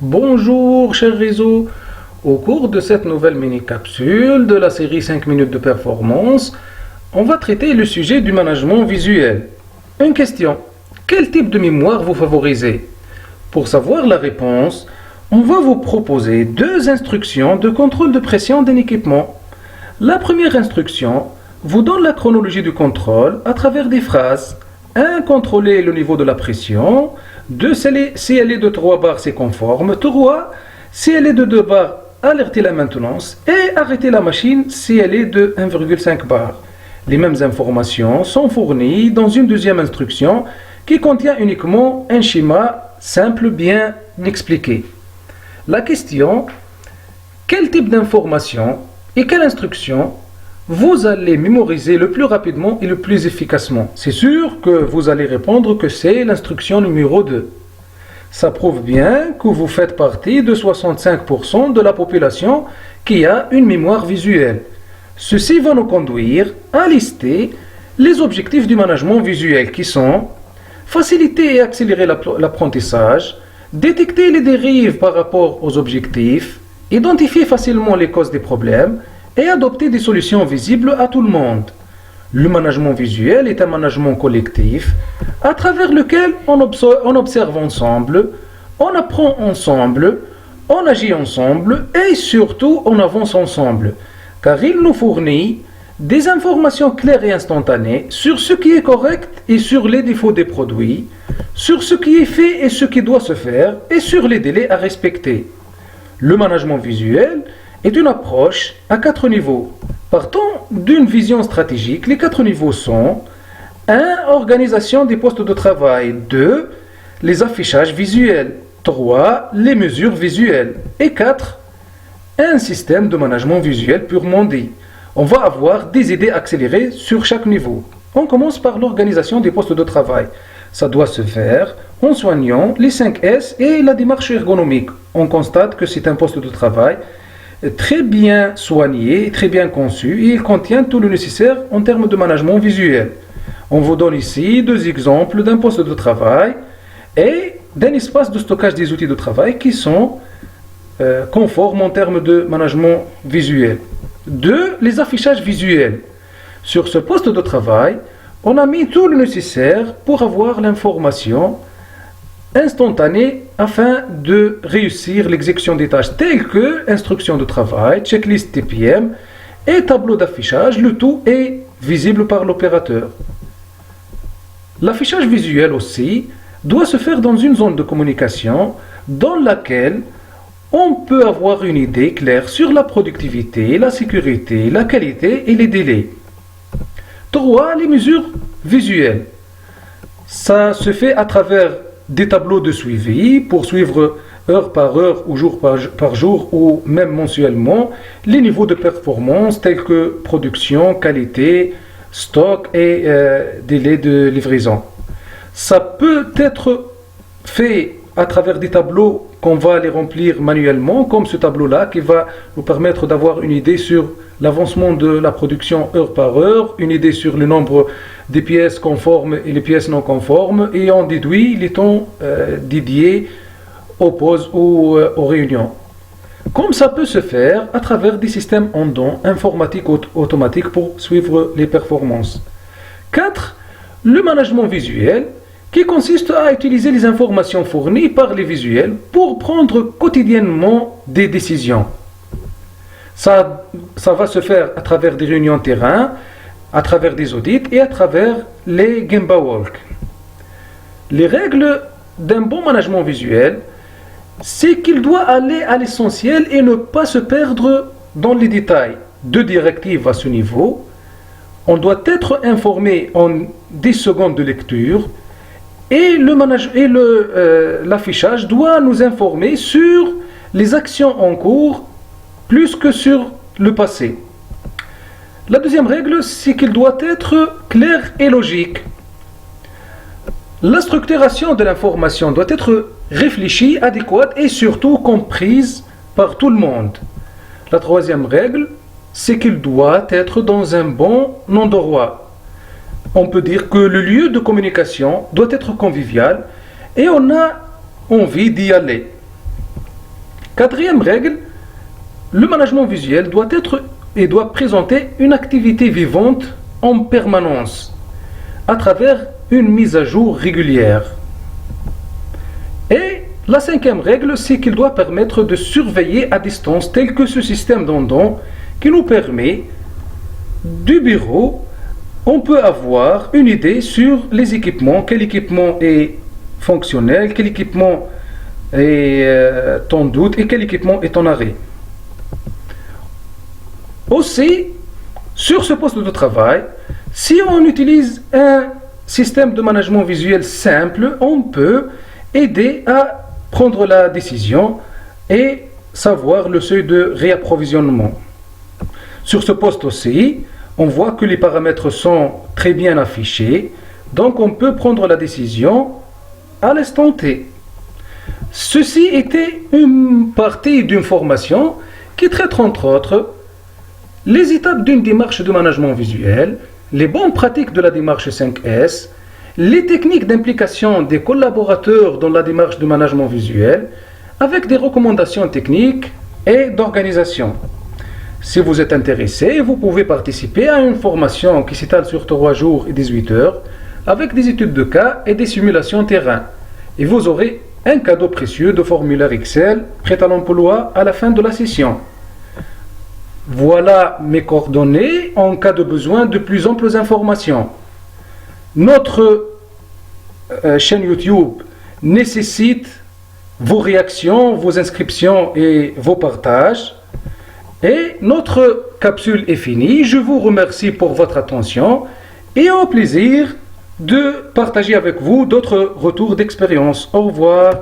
Bonjour cher réseau, au cours de cette nouvelle mini-capsule de la série 5 minutes de performance, on va traiter le sujet du management visuel. Une question, quel type de mémoire vous favorisez? Pour savoir la réponse, on va vous proposer deux instructions de contrôle de pression d'un équipement. La première instruction vous donne la chronologie du contrôle à travers des phrases. 1. Contrôler le niveau de la pression. 2. Si elle est de 3 bars, c'est conforme. 3. Si elle est de 2 bars, alerter la maintenance. Et arrêter la machine si elle est de 1,5 bar. Les mêmes informations sont fournies dans une deuxième instruction qui contient uniquement un schéma simple bien expliqué. La question, quel type d'information et quelle instruction vous allez mémoriser le plus rapidement et le plus efficacement? C'est sûr que vous allez répondre que c'est l'instruction numéro 2. Ça prouve bien que vous faites partie de 65% de la population qui a une mémoire visuelle. Ceci va nous conduire à lister les objectifs du management visuel qui sont faciliter et accélérer l'apprentissage, détecter les dérives par rapport aux objectifs, identifier facilement les causes des problèmes et adopter des solutions visibles à tout le monde. Le management visuel est un management collectif à travers lequel on observe ensemble, on apprend ensemble, on agit ensemble et surtout on avance ensemble, car il nous fournit des informations claires et instantanées sur ce qui est correct et sur les défauts des produits, sur ce qui est fait et ce qui doit se faire et sur les délais à respecter. Le management visuel est une approche à 4 niveaux. Partant d'une vision stratégique, les 4 niveaux sont 1. Organisation des postes de travail. 2. Les affichages visuels. 3. Les mesures visuelles. Et 4. Un système de management visuel purement dit. On va avoir des idées accélérées sur chaque niveau. On commence par l'organisation des postes de travail. Ça doit se faire en soignant les 5 S et la démarche ergonomique. On constate que c'est un poste de travail très bien soigné, très bien conçu et il contient tout le nécessaire en termes de management visuel. On vous donne ici 2 exemples d'un poste de travail et d'un espace de stockage des outils de travail qui sont conformes en termes de management visuel. 2. Les affichages visuels. Sur ce poste de travail, on a mis tout le nécessaire pour avoir l'information instantanée afin de réussir l'exécution des tâches telles que instruction de travail, checklist TPM et tableau d'affichage. Le tout est visible par l'opérateur. L'affichage visuel aussi doit se faire dans une zone de communication dans laquelle on peut avoir une idée claire sur la productivité, la sécurité, la qualité et les délais. 3. Les mesures visuelles. Ça se fait à travers des tableaux de suivi pour suivre heure par heure ou jour par jour ou même mensuellement les niveaux de performance tels que production, qualité, stock et délai de livraison. Ça peut être fait à travers des tableaux qu'on va les remplir manuellement, comme ce tableau-là qui va nous permettre d'avoir une idée sur l'avancement de la production heure par heure, une idée sur le nombre des pièces conformes et les pièces non conformes, et on déduit les temps dédiés aux pauses ou aux réunions. Comme ça peut se faire à travers des systèmes ondes informatiques automatiques pour suivre les performances. 4. Le management visuel, qui consiste à utiliser les informations fournies par les visuels pour prendre quotidiennement des décisions. Ça va se faire à travers des réunions terrain, à travers des audits et à travers les Gemba Walk. Les règles d'un bon management visuel, c'est qu'il doit aller à l'essentiel et ne pas se perdre dans les détails. 2 directives à ce niveau. On doit être informé en 10 secondes de lecture et l'affichage doit nous informer sur les actions en cours plus que sur le passé. La deuxième règle, c'est qu'il doit être clair et logique. La structuration de l'information doit être réfléchie, adéquate et surtout comprise par tout le monde. La troisième règle, c'est qu'il doit être dans un bon endroit. On peut dire que le lieu de communication doit être convivial et on a envie d'y aller. Quatrième règle, le management visuel doit être et doit présenter une activité vivante en permanence à travers une mise à jour régulière. Et la cinquième règle, c'est qu'il doit permettre de surveiller à distance tel que ce système d'Andon qui nous permet du bureau, on peut avoir une idée sur les équipements, quel équipement est fonctionnel, quel équipement est en doute et quel équipement est en arrêt. Aussi, sur ce poste de travail, si on utilise un système de management visuel simple, on peut aider à prendre la décision et savoir le seuil de réapprovisionnement. Sur ce poste aussi, on voit que les paramètres sont très bien affichés, donc on peut prendre la décision à l'instant T. Ceci était une partie d'une formation qui traite entre autres les étapes d'une démarche de management visuel, les bonnes pratiques de la démarche 5S, les techniques d'implication des collaborateurs dans la démarche de management visuel, avec des recommandations techniques et d'organisation. Si vous êtes intéressé, vous pouvez participer à une formation qui s'étale sur 3 jours et 18 heures, avec des études de cas et des simulations terrain. Et vous aurez un cadeau précieux de formulaire Excel prêt à l'emploi à la fin de la session. Voilà mes coordonnées en cas de besoin de plus amples informations. Notre chaîne YouTube nécessite vos réactions, vos inscriptions et vos partages. Et notre capsule est finie. Je vous remercie pour votre attention et au plaisir de partager avec vous d'autres retours d'expérience. Au revoir.